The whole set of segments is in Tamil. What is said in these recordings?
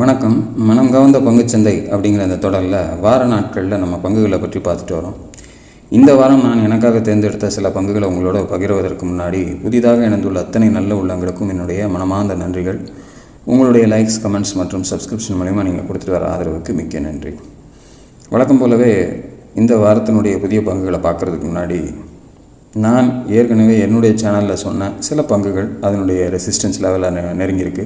வணக்கம். மனம் கவர்ந்த பங்குச்சந்தை அப்படிங்கிற இந்த தொடரில் வார நாட்களில் நம்ம பங்குகளை பற்றி பார்த்துட்டு வரோம். இந்த வாரம் நான் எனக்காக தேர்ந்தெடுத்த சில பங்குகளை உங்களோட பகிர்வதற்கு முன்னாடி புதிதாக இணைந்துள்ள அத்தனை நல்ல உள்ளங்களுக்கும் என்னுடைய மனமார்ந்த நன்றிகள். உங்களுடைய லைக்ஸ், கமெண்ட்ஸ் மற்றும் சப்ஸ்கிரிப்ஷன் மூலிமா நீங்கள் கொடுத்துட்டு வர ஆதரவுக்கு மிக்க நன்றி. வழக்கம் போலவே இந்த வாரத்தினுடைய புதிய பங்குகளை பார்க்குறதுக்கு முன்னாடி நான் ஏற்கனவே என்னுடைய சேனலில் சொன்ன சில பங்குகள் அதனுடைய ரெசிஸ்டன்ஸ் லெவலில் நெருங்கியிருக்கு.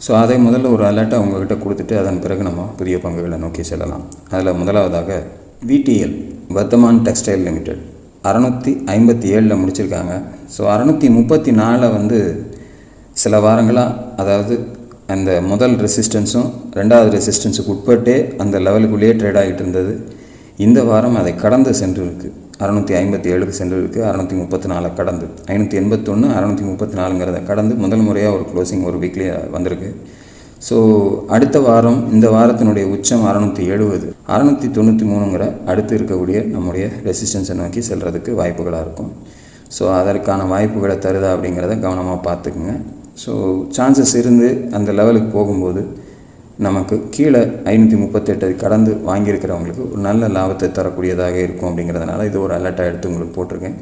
ஸோ அதை முதல்ல ஒரு அலர்ட்டை உங்கள்கிட்ட கொடுத்துட்டு அதன் பிறகு நம்ம புதிய பங்குகளை நோக்கி செல்லலாம். அதில் முதலாவதாக VTL வர்த்தமான் டெக்ஸ்டைல் லிமிடெட் 657 முடிச்சிருக்காங்க. ஸோ 634 சில வாரங்களாக, அதாவது அந்த முதல் ரெசிஸ்டன்ஸும் ரெண்டாவது ரெசிஸ்டன்ஸுக்கு உட்பட்டே அந்த லெவலுக்குள்ளேயே ட்ரேட் ஆகிட்டு இருந்தது. இந்த வாரம் அதை கடந்து சென்று இருக்குது. 657க்கு சென்று இருக்குது. 634 கடந்து 581 634 கடந்து முதல் முறையாக ஒரு க்ளோசிங் ஒரு வீக்லி வந்திருக்கு. ஸோ அடுத்த வாரம் இந்த வாரத்தினுடைய உச்சம் 670 693 அடுத்து இருக்கக்கூடிய நம்முடைய ரெசிஸ்டன்ஸை நோக்கி செல்கிறதுக்கு வாய்ப்புகளாக இருக்கும். ஸோ அதற்கான வாய்ப்புகளை தருதா அப்படிங்கிறத கவனமாக பார்த்துக்குங்க. ஸோ சான்சஸ் இருந்து அந்த லெவலுக்கு போகும்போது நமக்கு கீழே 538 கடந்து வாங்கியிருக்கிறவங்களுக்கு ஒரு நல்ல லாபத்தை தரக்கூடியதாக இருக்கும். அப்படிங்கிறதுனால இது ஒரு அலர்ட்டாக எடுத்து உங்களுக்கு போட்டிருக்கேன்.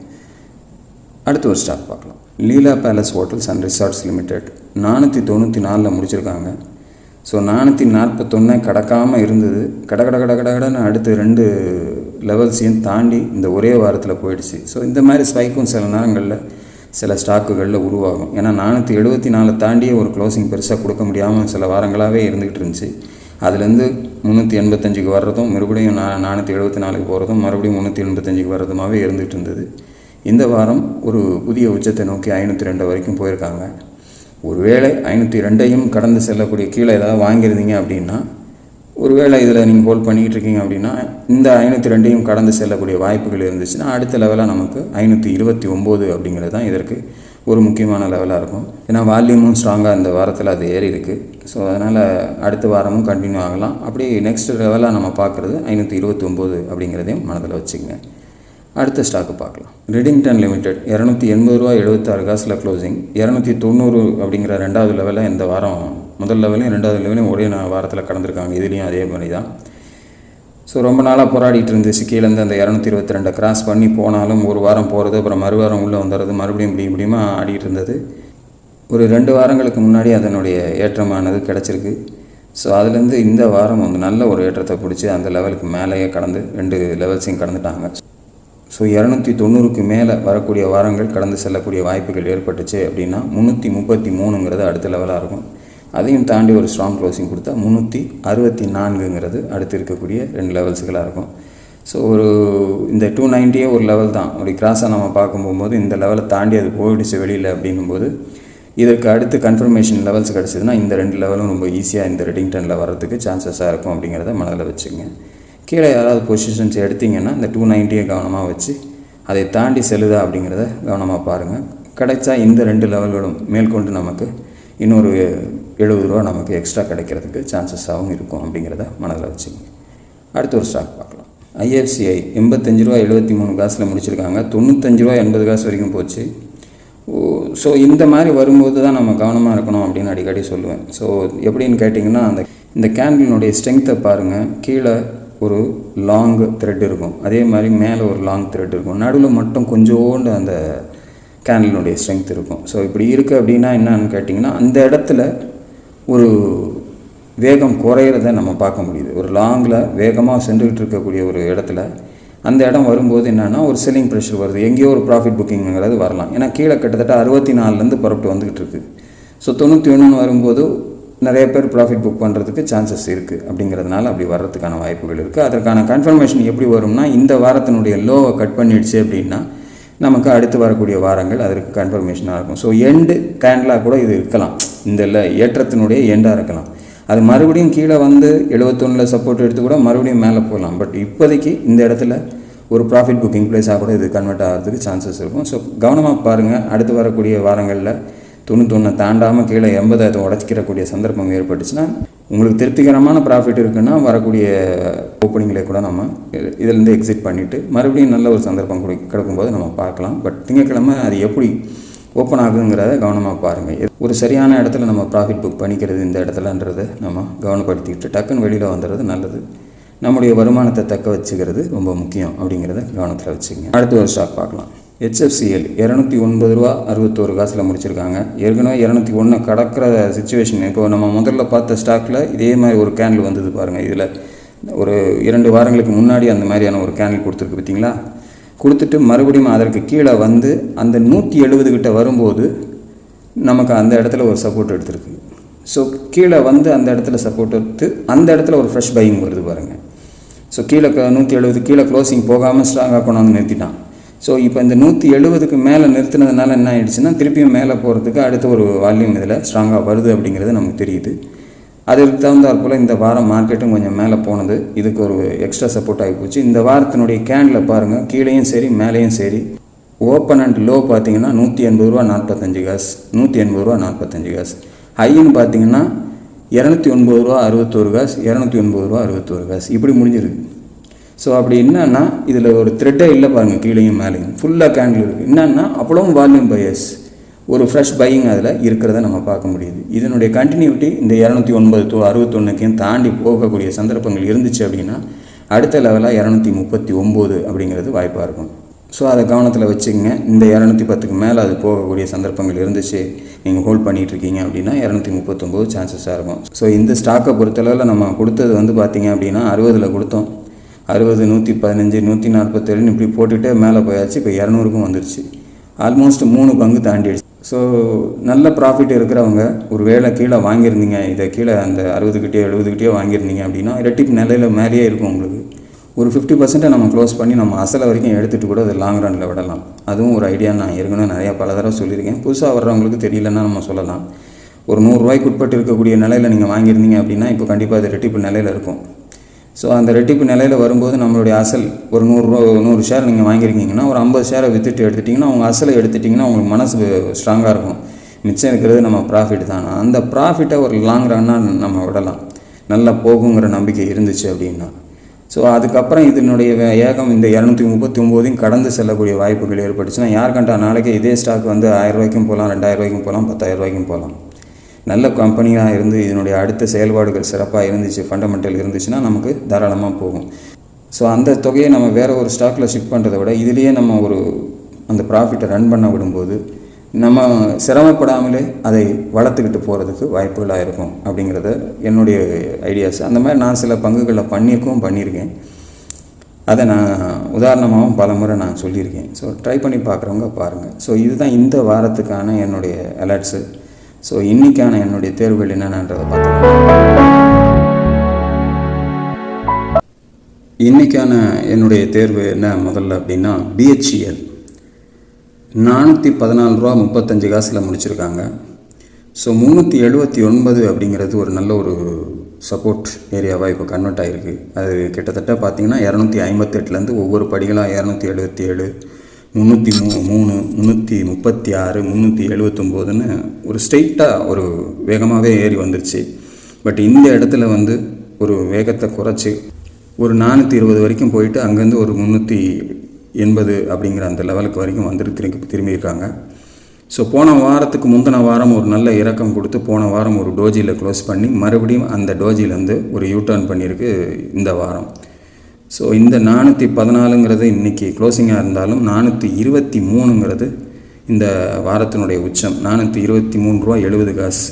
அடுத்து ஒரு ஸ்டாக் பார்க்கலாம். Leela Palace Hotels and Resorts Limited 494 முடிச்சிருக்காங்க. ஸோ 441 கடக்காமல் இருந்தது. கடன்னு அடுத்து 2 லெவல்ஸையும் தாண்டி இந்த ஒரே வாரத்தில் போயிடுச்சு. ஸோ இந்த மாதிரி ஸ்பைக்கும் சில நேரங்களில் சில ஸ்டாக்குகளில் உருவாகும். ஏன்னா 474 தாண்டியே ஒரு க்ளோசிங் பெருசாக கொடுக்க முடியாமல் சில வாரங்களாகவே இருந்துக்கிட்டு இருந்துச்சு. அதுலேருந்து 385க்கு வர்றதும் மறுபடியும் 474க்கு போகிறதும் மறுபடியும் 385க்கு வர்றதுமாகவே இருந்துகிட்டு இருந்தது. இந்த வாரம் ஒரு புதிய உச்சத்தை நோக்கி 502 வரைக்கும் போயிருக்காங்க. ஒருவேளை 502ஐயும் கடந்து செல்லக்கூடிய கீழே ஏதாவது வாங்கியிருந்தீங்க அப்படின்னா, ஒருவேளை இதில் நீங்கள் ஹோல்ட் பண்ணிக்கிட்டு இருக்கீங்க அப்படின்னா, இந்த 502ஐயும் கடந்து செல்லக்கூடிய வாய்ப்புகள் இருந்துச்சுன்னா அடுத்த லெவலாக நமக்கு 529 அப்படிங்கிறது தான் இதற்கு ஒரு முக்கியமான லெவலாக இருக்கும். ஏன்னா வால்யூமும் ஸ்ட்ராங்காக இந்த வாரத்தில் அது ஏறி இருக்குது. ஸோ அதனால் அடுத்த வாரமும் கண்டினியூ ஆகலாம். அப்படி நெக்ஸ்ட் லெவலாக நம்ம பார்க்குறது 529 அப்படிங்கிறதையும் மனதில் வச்சுக்கங்க. அடுத்த ஸ்டாக்கு பார்க்கலாம். ரெடிங்டன் லிமிடெட் 280 ரூபா க்ளோசிங். 290 அப்படிங்கிற ரெண்டாவது லெவலில் இந்த வாரம் முதல் லெவலையும் ரெண்டாவது லெவலையும் ஒரே வாரத்தில் கடந்திருக்காங்க. இதுலேயும் அதே மாதிரி தான். ஸோ ரொம்ப நாளாக போராடிட்டு இருந்துச்சு. கீழேருந்து அந்த 222 கிராஸ் பண்ணி போனாலும் ஒரு வாரம் போகிறது, அப்புறம் மறுவாரம் உள்ளே வந்துடுறது, மறுபடியும் இப்படியுமா ஆடிட்டு இருந்தது. ஒரு 2 வாரங்களுக்கு முன்னாடி அதனுடைய ஏற்றமானது கிடச்சிருக்கு. ஸோ அதுலேருந்து இந்த வாரம் நல்ல ஒரு ஏற்றத்தை பிடிச்சி அந்த லெவலுக்கு மேலேயே கடந்து 2 லெவல்ஸையும் கடந்துட்டாங்க. ஸோ 290க்கு மேலே வரக்கூடிய வாரங்கள் கடந்து செல்லக்கூடிய வாய்ப்புகள் ஏற்பட்டுச்சு அப்படின்னா 333 அடுத்த லெவலாக இருக்கும். அதையும் தாண்டி ஒரு ஸ்ட்ராங் க்ளோசிங் கொடுத்தா 364 அடுத்து இருக்கக்கூடிய 2 லெவல்ஸுகளாக இருக்கும். ஸோ இந்த 290 ஒரு லெவல் தான். ஒரு கிராஸாக நம்ம பார்க்கும்போது இந்த லெவலை தாண்டி அது போயிடுச்சு வெளியில் அப்படிங்கும்போது இதற்கு அடுத்து கன்ஃபர்மேஷன் லெவல்ஸ் கிடச்சிதுன்னா இந்த 2 லெவலும் ரொம்ப ஈஸியாக இந்த ரெடிங்டனில் வர்றதுக்கு சான்சஸாக இருக்கும். அப்படிங்கிறத மனதில் வச்சுங்க. கீழே யாராவது பொசிஷன்ஸ் எடுத்திங்கன்னா இந்த 290 கவனமாக வச்சு அதை தாண்டி செல்லுதா அப்படிங்கிறத கவனமாக பாருங்கள். கிடைச்சா இந்த 2 லெவல்களும் மேற்கொண்டு நமக்கு இன்னொரு 70 ரூபா நமக்கு எக்ஸ்ட்ரா கிடைக்கிறதுக்கு சான்சஸாகவும் இருக்கும். அப்படிங்கிறத மனதில் வச்சுங்க. அடுத்த ஒரு ஸ்டாக் பார்க்கலாம். IFCI 85 ரூபா முடிச்சிருக்காங்க. 95 ரூபா 80 வரைக்கும் போச்சு. ஸோ இந்த மாதிரி வரும்போது தான் நம்ம கவனமாக இருக்கணும் அப்படின்னு அடிக்கடி சொல்லுவேன். ஸோ எப்படின்னு கேட்டிங்கன்னா, இந்த கேண்டிலுடைய ஸ்ட்ரென்த்தை பாருங்கள். கீழே ஒரு லாங் த்ரெட் இருக்கும், அதே மாதிரி மேலே ஒரு லாங் த்ரெட் இருக்கும், நடுவில் மட்டும் கொஞ்சோண்டு அந்த கேண்டிலுடைய ஸ்ட்ரென்த் இருக்கும். ஸோ இப்படி இருக்குது அப்படின்னா என்னன்னு கேட்டிங்கன்னா, அந்த இடத்துல ஒரு வேகம் குறையிறத நம்ம பார்க்க முடியுது. ஒரு லாங்கில் வேகமாக சென்றுக்கிட்டு இருக்கக்கூடிய ஒரு இடத்துல அந்த இடம் வரும்போது என்னென்னா ஒரு செல்லிங் ப்ரெஷர் வருது. எங்கேயோ ஒரு ப்ராஃபிட் புக்கிங்கிறது வரலாம். ஏன்னா கீழே கிட்டத்தட்ட 64லேருந்து புறப்பட்டு வந்துக்கிட்டு இருக்குது. ஸோ 91 வரும்போது நிறைய பேர் ப்ராஃபிட் புக் பண்ணுறதுக்கு சான்சஸ் இருக்குது. அப்படிங்கிறதுனால அப்படி வர்றதுக்கான வாய்ப்புகள் இருக்குது. அதற்கான கன்ஃபர்மேஷன் எப்படி வரும்னா, இந்த வாரத்தினுடைய லோவை கட் பண்ணிடுச்சு அப்படின்னா நமக்கு அடுத்து வரக்கூடிய வாரங்கள் அதற்கு கன்ஃபர்மேஷனாக இருக்கும். ஸோ எண்டு கேண்டலாக கூட இது இருக்கலாம். இந்த ஏற்றத்தினுடைய எண்டாக இருக்கலாம். அது மறுபடியும் கீழே 71 சப்போர்ட் எடுத்து கூட மறுபடியும் மேலே போகலாம். பட் இப்போதைக்கு இந்த இடத்துல ஒரு ப்ராஃபிட் புக்கிங் ப்ளேஸாக கூட இது கன்வெர்ட் ஆகிறதுக்கு சான்சஸ் இருக்கும். ஸோ கவனமாக பாருங்கள். அடுத்து வரக்கூடிய வாரங்களில் 91 தாண்டாமல் கீழே 80 உடச்சிக்கிறக்கூடிய சந்தர்ப்பம் ஏற்பட்டுச்சுன்னா உங்களுக்கு திருப்திகரமான ப்ராஃபிட் இருக்குன்னா வரக்கூடிய ஓப்பனிங்கில் கூட நம்ம இதிலேருந்து எக்ஸிட் பண்ணிவிட்டு மறுபடியும் நல்ல ஒரு சந்தர்ப்பம் கிடைக்கும்போது நம்ம பார்க்கலாம். பட் திங்கட்கிழமை அது எப்படி ஓப்பன் ஆகுங்கிறத கவனமாக பாருங்கள். ஒரு சரியான இடத்துல நம்ம ப்ராஃபிட் புக் பண்ணிக்கிறது இந்த இடத்துலன்றதை நம்ம கவனப்படுத்திக்கிட்டு டக்குன்னு வெளியில் வந்துடுறது நல்லது. நம்முடைய வருமானத்தை தக்க வச்சுக்கிறது ரொம்ப முக்கியம் அப்படிங்கிறத கவனத்தில் வச்சுக்கோங்க. அடுத்து ஒரு ஸ்டாக் பார்க்கலாம். HFCL 209 ரூபா 61 காசில் முடிச்சிருக்காங்க. ஏற்கனவே 201 கடக்கிற சுச்சுவேஷன். இப்போ நம்ம முதல்ல பார்த்த ஸ்டாக்கில் இதே மாதிரி ஒரு கேண்டில் வந்தது பாருங்கள். இதில் ஒரு 2 வாரங்களுக்கு முன்னாடி அந்த மாதிரியான ஒரு கேண்டில் கொடுத்துருக்கு பார்த்தீங்களா. கொடுத்துட்டு மறுபடியும் அதற்கு கீழே வந்து அந்த 170 கிட்ட வரும்போது நமக்கு அந்த இடத்துல ஒரு சப்போர்ட் எடுத்துருக்கு. ஸோ கீழே வந்து அந்த இடத்துல சப்போர்ட் எடுத்து அந்த இடத்துல ஒரு ஃப்ரெஷ் பையிங் வருது பாருங்கள். ஸோ கீழே 170 கீழே க்ளோசிங் போகாமல் ஸ்ட்ராங்காக கொண்டாந்து நிறுத்திட்டான். ஸோ இப்போ இந்த 170க்கு மேலே நிறுத்தினதுனால என்ன ஆகிடுச்சுன்னா திருப்பியும் மேலே போகிறதுக்கு அடுத்த ஒரு வால்யூம் இதில் ஸ்ட்ராங்காக வருது அப்படிங்கிறது நமக்கு தெரியுது. அதற்கு தகுந்தாற் போல் இந்த வாரம் மார்க்கெட்டும் கொஞ்சம் மேலே போனது. இதுக்கு ஒரு எக்ஸ்ட்ரா சப்போர்ட் ஆகி போச்சு. இந்த வாரத்தினுடைய கேண்டில் பாருங்கள், கீழேயும் சரி மேலேயும் சரி ஓப்பன் அண்ட் லோ பார்த்தீங்கன்னா 180 ரூபா 45 காசு, 180 ரூபா 45 காசு. ஹைன்னு பார்த்தீங்கன்னா 209 ரூபா 61 காசு, 209 ரூபா 61 காசு, இப்படி முடிஞ்சிருக்கு. ஸோ அப்படி என்னன்னா இதில் ஒரு த்ரெட்டே இல்லை பாருங்கள், கீழேயும் மேலேயும் ஃபுல்லாக கேண்டில் இருக்குது. என்னன்னா அவ்வளவும் வால்யூம் பையர்ஸ், ஒரு ஃப்ரெஷ் பையிங் அதில் இருக்கிறத நம்ம பார்க்க முடியுது. இதனுடைய கண்டினியூட்டி இந்த 209 to 61க்கையும் தாண்டி போகக்கூடிய சந்தர்ப்பங்கள் இருந்துச்சு அப்படின்னா அடுத்த லெவலாக 239 அப்படிங்கிறது வாய்ப்பாக இருக்கும். ஸோ அதை கவனத்தில் வச்சுக்கோங்க. இந்த 210க்கு மேலே அது போகக்கூடிய சந்தர்ப்பங்கள் இருந்துச்சு, நீங்கள் ஹோல்ட் பண்ணிகிட்ருக்கீங்க அப்படின்னா 239 சான்சஸாக இருக்கும். ஸோ இந்த ஸ்டாக்கை பொறுத்தளவில் நம்ம கொடுத்தது வந்து பார்த்திங்க அப்படின்னா 60ல் கொடுத்தோம். 60, 115, 147 இப்படி போட்டுகிட்டே மேலே போயாச்சு. இப்போ 200க்கும் வந்துருச்சு. ஆல்மோஸ்ட் 3 பங்கு தாண்டிடுச்சு. ஸோ நல்ல ப்ராஃபிட் இருக்கிறவங்க ஒரு வேளை கீழே வாங்கியிருந்தீங்க, இதை கீழே அந்த 60கிட்டே 70கிட்டே வாங்கியிருந்தீங்க அப்படின்னா இரட்டிப்பு நிலையில் மேலேயே இருக்கும். உங்களுக்கு ஒரு 50% நம்ம க்ளோஸ் பண்ணி நம்ம அசலை வரைக்கும் எடுத்துகிட்டு கூட அதை லாங் ரனில் விடலாம். அதுவும் ஒரு ஐடியா. நான் ஏற்கனவே நிறையா பல தடவை சொல்லியிருக்கேன். புதுசாக வர்றவங்களுக்கு தெரியலன்னா நம்ம சொல்லலாம். ஒரு 100 ரூபாய்க்கு உட்பட்டு இருக்கக்கூடிய நிலையில் நீங்கள் வாங்கியிருந்தீங்க அப்படின்னா இப்போ கண்டிப்பாக அது ரெட்டிப்பு நிலையில் இருக்கும். ஸோ அந்த ரெட்டிப்பு நிலையில் வரும்போது நம்மளுடைய அசல் ஒரு 100 ஷேர் நீங்கள் வாங்கியிருக்கீங்கன்னா ஒரு 50 ஷேரை விற்றுட்டு எடுத்துட்டிங்கன்னா உங்கள் அசலை எடுத்துட்டிங்கன்னா உங்களுக்கு மனசு ஸ்ட்ராங்காக இருக்கும். மிச்சம் இருக்கிறது நம்ம ப்ராஃபிட் தான். அந்த ப்ராஃபிட்டை ஒரு லாங் ரன்னாக நம்ம விடலாம், நல்லா போகுங்கிற நம்பிக்கை இருந்துச்சு அப்படின்னா. ஸோ அதுக்கப்புறம் இதனுடைய ஏகம் இந்த 239 கடந்து செல்லக்கூடிய வாய்ப்புகள் ஏற்பட்டுச்சுன்னா யார் கண்டா நாளைக்கு இதே ஸ்டாக் வந்து 1000 ரூபாய்க்கும் போகலாம், 2000 ரூபாய்க்கும் போகலாம், 10,000 ரூபாய்க்கும் போகலாம். நல்ல கம்பெனியாக இருந்து இதனுடைய அடுத்த செயல்பாடுகள் சிறப்பாக இருந்துச்சு, ஃபண்டமெண்டல் இருந்துச்சுன்னா நமக்கு தாராளமாக போகும். ஸோ அந்த தொகையை நம்ம வேறு ஒரு ஸ்டாக்கில் ஷிஃப்ட் பண்ணுறதை விட இதிலேயே நம்ம ஒரு அந்த ப்ராஃபிட்டை ரன் பண்ண விடும்போது நம்ம சிரமப்படாமலே அதை வளர்த்துக்கிட்டு போகிறதுக்கு வாய்ப்புகளாக இருக்கும் அப்படிங்கிறத என்னுடைய ஐடியாஸ். அந்த மாதிரி நான் சில பங்குகளில் பண்ணியிருக்கேன். அதை நான் உதாரணமாகவும் பல முறை நான் சொல்லியிருக்கேன். ஸோ ட்ரை பண்ணி பார்க்குறவங்க பாருங்கள். ஸோ இதுதான் இந்த வாரத்துக்கான என்னுடைய அலர்ட்ஸு. ஸோ இன்றைக்கான என்னுடைய தேர்வுகள் என்னென்னன்றதை பார்த்துக்கலாம். இன்றைக்கான என்னுடைய தேர்வு என்ன முதல்ல அப்படின்னா BHEL 414 ரூபா 35 காசில் முடிச்சிருக்காங்க. ஸோ 379 அப்படிங்கிறது ஒரு நல்ல ஒரு சப்போர்ட் ஏரியாவாக இப்போ கன்வெர்ட் ஆகிருக்கு. அது கிட்டத்தட்ட பார்த்திங்கன்னா 258லேருந்து ஒவ்வொரு படிகளாக 277, 303, 336, 379ன்னு ஒரு ஸ்ட்ரெயிட்டாக ஒரு வேகமாகவே ஏறி வந்துருச்சு. பட் இந்த இடத்துல வந்து ஒரு வேகத்தை குறைச்சி ஒரு 420 வரைக்கும் போயிட்டு அங்கேருந்து ஒரு 380 அப்படிங்கிற அந்த லெவலுக்கு வரைக்கும் வந்துட்டு திரும்பியிருக்காங்க. ஸோ போன வாரத்துக்கு முந்தின வாரம் ஒரு நல்ல இறக்கம் கொடுத்து போன வாரம் ஒரு டோஜியில் க்ளோஸ் பண்ணி மறுபடியும் அந்த டோஜிலேருந்து ஒரு யூட்டர்ன் பண்ணியிருக்கு இந்த வாரம். ஸோ இந்த 414ங்கிறது இன்றைக்கி க்ளோசிங்காக இருந்தாலும் 423ங்கிறது இந்த வாரத்தினுடைய உச்சம். 423 ரூபா 70 காசு.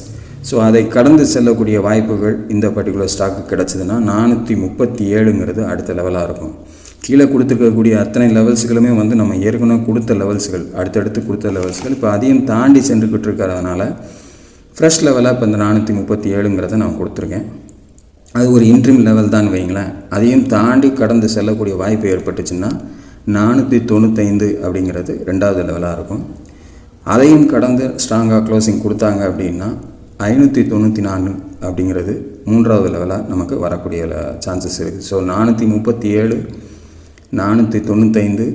ஸோ அதை கடந்து செல்லக்கூடிய வாய்ப்புகள் இந்த பர்டிகுலர் ஸ்டாக்கு கிடச்சிதுன்னா 437ங்கிறது அடுத்த லெவலாக இருக்கும். கீழே கொடுத்துருக்கக்கூடிய அத்தனை லெவல்ஸுகளுமே வந்து நம்ம ஏற்கனவே கொடுத்த லெவல்ஸுகள், அடுத்தடுத்து கொடுத்த லெவல்ஸுகள் இப்போ அதையும் தாண்டி சென்றுக்கிட்டு இருக்கிறதுனால ஃப்ரெஷ் லெவலாக இப்போ இந்த 437ங்கிறத நான் கொடுத்துருக்கேன். அது ஒரு இன்ட்ரீம் லெவல் தான் வைங்களேன். அதையும் தாண்டி கடந்து செல்லக்கூடிய வாய்ப்பு ஏற்பட்டுச்சுன்னா 495 அப்படிங்கிறது ரெண்டாவது லெவலாக இருக்கும். அதையும் கடந்து ஸ்ட்ராங்காக க்ளோசிங் கொடுத்தாங்க அப்படின்னா 594 அப்படிங்கிறது மூன்றாவது லெவலாக நமக்கு வரக்கூடிய சான்சஸ் இருக்குது. ஸோ 437, 495,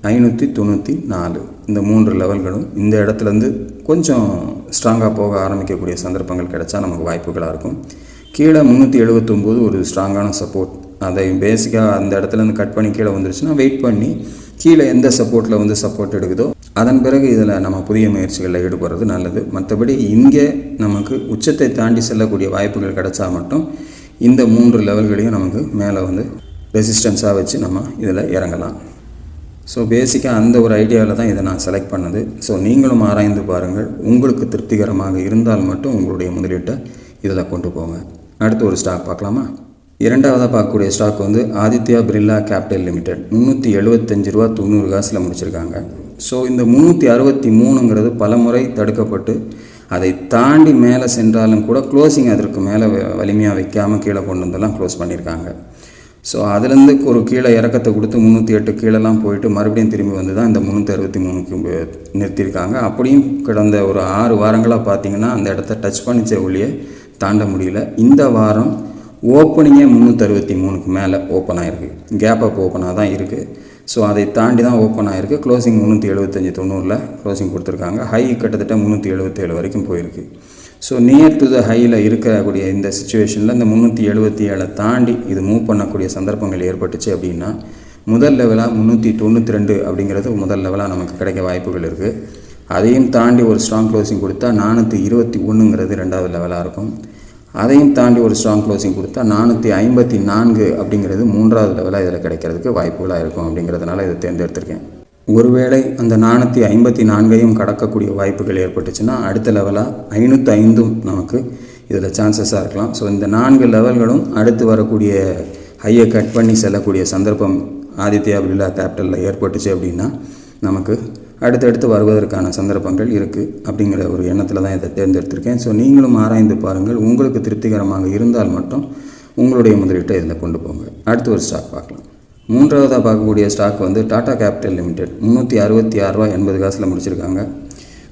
594 இந்த 3 லெவல்களும் இந்த இடத்துலேருந்து கொஞ்சம் ஸ்ட்ராங்காக போக ஆரம்பிக்கக்கூடிய சந்தர்ப்பங்கள் கிடைச்சா நமக்கு வாய்ப்புகளாக இருக்கும். கீழே 379 ஒரு ஸ்ட்ராங்கான சப்போர்ட். அதை பேசிக்காக அந்த இடத்துலேருந்து கட் பண்ணி கீழே வந்துருச்சுன்னா வெயிட் பண்ணி கீழே எந்த சப்போர்ட்டில் வந்து சப்போர்ட் எடுக்குதோ அதன் பிறகு இதில் நம்ம புதிய முயற்சிகளில் ஈடுபடுறது நல்லது. மற்றபடி இங்கே நமக்கு உச்சத்தை தாண்டி செல்லக்கூடிய வாய்ப்புகள் கிடைச்சா மட்டும் இந்த 3 லெவல்களையும் நமக்கு மேலே வந்து ரெசிஸ்டன்ஸாக வச்சு நம்ம இதில் இறங்கலாம். ஸோ பேசிக்காக அந்த ஒரு ஐடியாவில் தான் இதை நான் செலக்ட் பண்ணது. ஸோ நீங்களும் ஆராய்ந்து பாருங்கள். உங்களுக்கு திருப்திகரமாக இருந்தால் மட்டும் உங்களுடைய முதலீட்டை இதில் கொண்டு போங்க. அடுத்து ஒரு ஸ்டாக் பார்க்கலாமா? இரண்டாவதாக பார்க்கக்கூடிய ஸ்டாக் வந்து ஆதித்யா பிர்லா கேபிட்டல் லிமிடெட். 375 ரூபா 90 காசில் முடிச்சிருக்காங்க. ஸோ இந்த 363ங்கிறது பல முறை தடுக்கப்பட்டு அதை தாண்டி மேலே சென்றாலும் கூட க்ளோசிங் அதற்கு மேலே வலிமையாக வைக்காமல் கீழே கொண்டு வந்தெல்லாம் க்ளோஸ் பண்ணியிருக்காங்க. ஸோ அதுலேருந்து ஒரு கீழே இறக்கத்தை கொடுத்து 308 கீழெல்லாம் போயிட்டு மறுபடியும் திரும்பி வந்து தான் இந்த 363க்கு நிறுத்தியிருக்காங்க. அப்படியும் கடந்த ஒரு 6 வாரங்களாக பார்த்திங்கன்னா அந்த இடத்த டச் பண்ணிச்ச ஒழிய தாண்ட முடியல. இந்த வாரம் ஓப்பனிங்கே 363க்கு மேலே ஓப்பன் ஆகிருக்கு. கேப் அப் ஓப்பனாக தான் இருக்குது. ஸோ அதை தாண்டி தான் ஓப்பன் ஆகிருக்கு. க்ளோசிங் 375.90 க்ளோசிங் கொடுத்துருக்காங்க. ஹை கிட்டத்தட்ட 377 வரைக்கும் போயிருக்கு. ஸோ நியர் டு த ஹையில் இருக்கக்கூடிய இந்த சுச்சுவேஷனில் இந்த 377 தாண்டி இது மூவ் பண்ணக்கூடிய சந்தர்ப்பங்கள் ஏற்பட்டுச்சு அப்படின்னா முதல் லெவலாக 392 அப்படிங்கிறது முதல் லெவலாக நமக்கு கிடைக்க வாய்ப்புகள் இருக்குது. அதையும் தாண்டி ஒரு ஸ்ட்ராங் க்ளோசிங் கொடுத்தா 421ங்கிறது ரெண்டாவது லெவலாக இருக்கும். அதையும் தாண்டி ஒரு ஸ்ட்ராங் க்ளோசிங் கொடுத்தா 454 அப்படிங்கிறது மூன்றாவது லெவலாக இதில் கிடைக்கிறதுக்கு வாய்ப்புகளாக இருக்கும். அப்படிங்கிறதுனால இதை தேர்ந்தெடுத்திருக்கேன். ஒருவேளை அந்த 454ஐயும் கடக்கக்கூடிய வாய்ப்புகள் ஏற்பட்டுச்சுன்னா அடுத்த லெவலாக 505ம் நமக்கு இதில் சான்சஸாக இருக்கலாம். ஸோ இந்த 4 லெவல்களும் அடுத்து வரக்கூடிய ஹையை கட் பண்ணி செல்லக்கூடிய சந்தர்ப்பம் ஆதித்யா பிர்லா கேபிட்டலில் ஏற்பட்டுச்சு அப்படின்னா நமக்கு அடுத்தடுத்து வருவதற்கான சந்தர்ப்பங்கள் இருக்குது. அப்படிங்கிற ஒரு எண்ணத்தில் தான் இதை தேர்ந்தெடுத்திருக்கேன். ஸோ நீங்களும் ஆராய்ந்து பாருங்கள். உங்களுக்கு திருப்திகரமாக இருந்தால் மட்டும் உங்களுடைய முதலீட்டை இதில் கொண்டு போங்க. அடுத்து ஒரு ஸ்டாக் பார்க்கலாம். மூன்றாவதாக பார்க்கக்கூடிய ஸ்டாக் வந்து டாடா கேபிட்டல் லிமிடெட். 366 ரூபா 80 காசில் முடிச்சிருக்காங்க.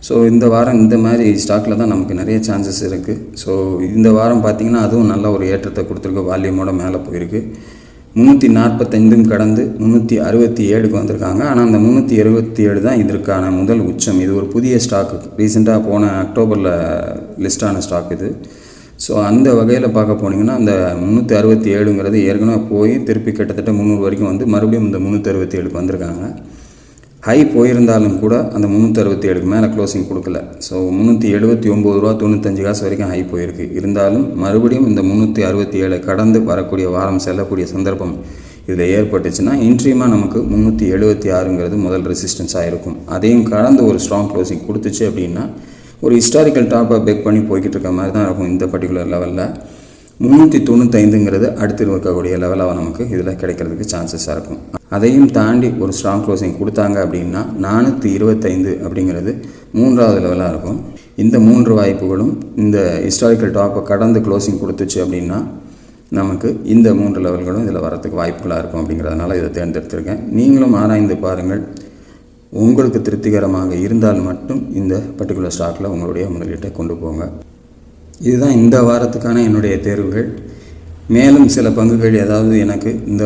ஸோ இந்த வாரம் இந்த மாதிரி ஸ்டாக்கில் தான் நமக்கு நிறைய சான்சஸ் இருக்குது. ஸோ இந்த வாரம் பார்த்திங்கன்னா அதுவும் நல்ல ஒரு ஏற்றத்தை கொடுத்துருக்கு. வால்யூமோட மேலே போயிருக்கு. 345 கடந்து 367க்கு வந்திருக்காங்க. ஆனால் அந்த 377 தான் இதற்கான முதல் உச்சம். இது ஒரு புதிய ஸ்டாக்கு. ரீசெண்டாக போன அக்டோபரில் லிஸ்டான ஸ்டாக் இது. ஸோ அந்த வகையில் பார்க்க போனீங்கன்னா அந்த 367ங்கிறது ஏற்கனவே போய் திருப்பி கிட்டத்தட்ட 300 வரைக்கும் வந்து மறுபடியும் இந்த 367க்கு வந்திருக்காங்க. ஹை போயிருந்தாலும் கூட அந்த 367க்கு மேலே க்ளோசிங் கொடுக்கல. ஸோ 379 ரூபா 95 காசு வரைக்கும் ஹை போயிருக்கு. இருந்தாலும் மறுபடியும் இந்த 367 கடந்து வரக்கூடிய வாரம் செல்லக்கூடிய சந்தர்ப்பம் இதில் ஏற்பட்டுச்சுன்னா இன்ட்ரீமாக நமக்கு 376ங்கிறது முதல் ரெசிஸ்டன்ஸாக இருக்கும். அதையும் கடந்து ஒரு ஸ்ட்ராங் க்ளோசிங் கொடுத்துச்சு அப்படின்னா ஒரு ஹிஸ்டாரிக்கல் டாப்பை பேக் பண்ணி போய்கிட்டு இருக்க மாதிரி தான் இருக்கும். இந்த பர்டிகுலர் லெவலில் 395ங்கிறது அடுத்து இருக்கக்கூடிய லெவலாக நமக்கு இதில் கிடைக்கிறதுக்கு சான்சஸாக இருக்கும். அதையும் தாண்டி ஒரு ஸ்ட்ராங் க்ளோசிங் கொடுத்தாங்க அப்படின்னா 425 அப்படிங்கிறது மூன்றாவது லெவலாக இருக்கும். இந்த 3 வாய்ப்புகளும் இந்த ஹிஸ்டாரிக்கல் டாப்பை கடந்து க்ளோசிங் கொடுத்துச்சு அப்படின்னா நமக்கு இந்த 3 லெவல்களும் இதில் வரத்துக்கு வாய்ப்புகளாக இருக்கும். அப்படிங்கிறதுனால இதை தேர்ந்தெடுத்திருக்கேன். நீங்களும் ஆராய்ந்து பாருங்கள். உங்களுக்கு திருப்திகரமாக இருந்தால் மட்டும் இந்த பர்டிகுலர் ஸ்டாக்கில் உங்களுடைய முதலீட்டை கொண்டு போங்க. இதுதான் இந்த வாரத்துக்கான என்னுடைய தேர்வுகள். மேலும் சில பங்குகள் ஏதாவது எனக்கு இந்த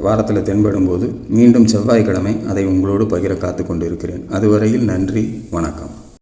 வாரத்தில் தென்படும் போது மீண்டும் செவ்வாய்க்கிழமை அதை உங்களோடு பகிர காத்து கொண்டு இருக்கிறேன். அதுவரையில் நன்றி, வணக்கம்.